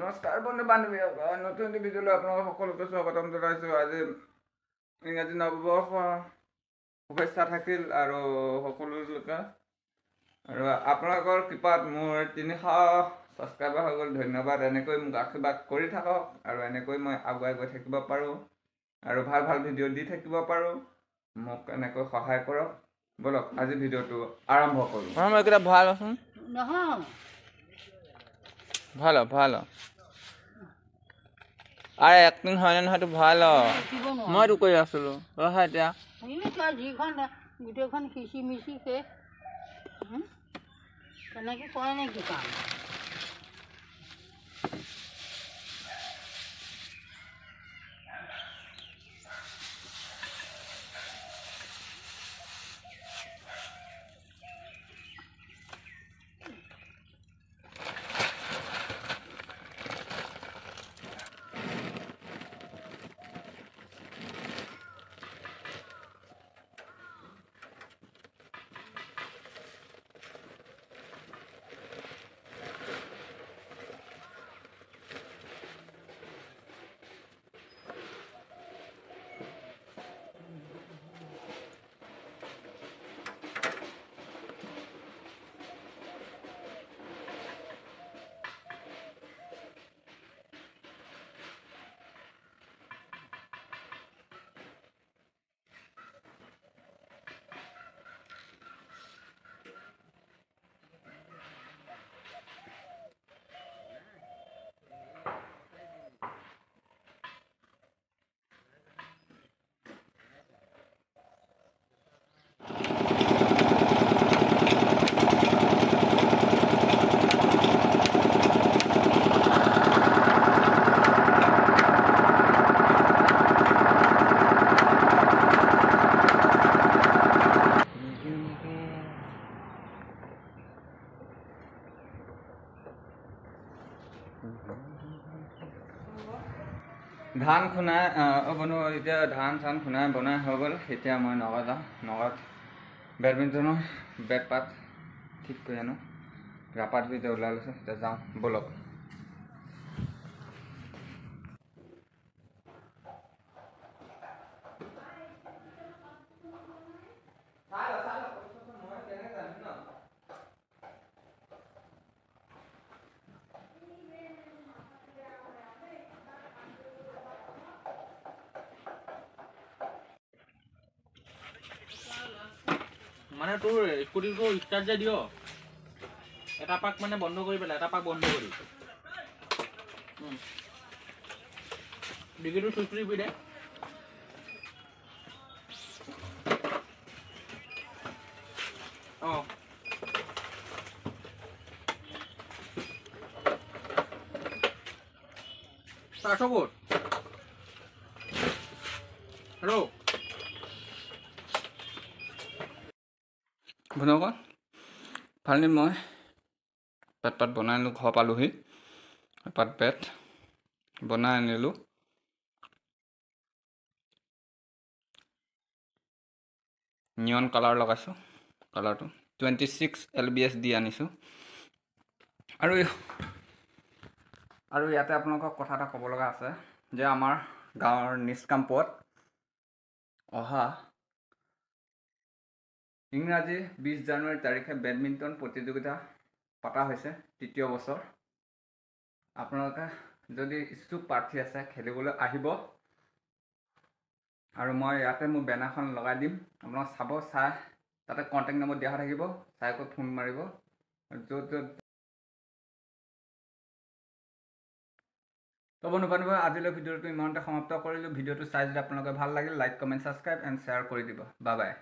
নমস্কাৰ বন্ধু বান্ধৱী, নতুন এটি ভিডিঅ'লৈ আপোনালোক সকলোকে স্বাগতম জনাইছোঁ। আজি ইংৰাজী নৱবৰ্ষ শুভেচ্ছা থাকিল আৰু সকলোকে, আৰু আপোনালোকৰ কৃপাত মোৰ 300 ছাবস্ক্ৰাইবাৰ হৈ গ'ল। ধন্যবাদ। এনেকৈ মোক আশীৰ্বাদ কৰি থাকক আৰু এনেকৈ মই আগুৱাই গৈ থাকিব পাৰোঁ আৰু ভাল ভাল ভিডিঅ' দি থাকিব পাৰোঁ। মোক এনেকৈ সহায় কৰক। বলক আজি ভিডিঅ'টো আৰম্ভ কৰোঁ। এইকেইটা ভাল আছোন নহয়, ভালো ভালো আৰে একদিন হয় না হয়তো ভালো মই তো কৈ আছিলো ৰহা এতিয়া যিখন গোটেইখন সিঁচি মিচি সেই তেনেকৈ কৰে নেকি কাম? ধান খুনাই বনোৱা এতিয়া ধান চান খুনাই বনাই হৈ গ'ল। এতিয়া মই নগাঁও যাওঁ। নগাঁৱত বেডমিণ্টনৰ বেট পাত ঠিক কৰি আনো। ৰাপাত এতিয়া ওলাই লৈছোঁ। এতিয়া যাওঁ বলক। মানে তোৰ স্কুটিটো ষ্টাৰ্ট যে দিয় এটা পাক মানে বন্ধ কৰি পেলাই এটা পাক বন্ধ কৰি ডিগ্ৰীটো চুইচ কৰি দে। অঁ ষ্টাৰ্ট ক'ত হেল্ল' বনাওক। ফালি মই বেট পাত বনাই আনিলোঁ। ঘৰ পালোহি। পাত বেট বনাই আনিলোঁ। নিয়ন কালাৰ লগাইছোঁ। কালাৰটো 26 LBS দি আনিছোঁ। আৰু ইয়াতে আপোনালোকক কথা এটা ক'ব লগা আছে যে আমাৰ গাঁৱৰ নিজ কেম্পত অহা ইংৰাজী 20 জানুৱাৰী তাৰিখে বেডমিণ্টন প্ৰতিযোগিতা পতা হৈছে। 3য় বছৰ। আপোনালোকে যদি ইচ্ছুক প্ৰাৰ্থী আছে খেলিবলৈ আহিব। আৰু মই ইয়াতে মোৰ বেনাৰখন লগাই দিম। আপোনালোক চাব, চাই তাতে কণ্টেক্ট নম্বৰ দিয়া হৈ থাকিব। চাই কৈ ফোন মাৰিব। য'ত তো বন্ধু বান্ধৱ, আজিলৈ ভিডিঅ'টো ইমানতে সমাপ্ত কৰিলোঁ। ভিডিঅ'টো চাই যদি আপোনালোকে ভাল লাগিল, like comment subscribe and share কৰি দিব। Bye bye.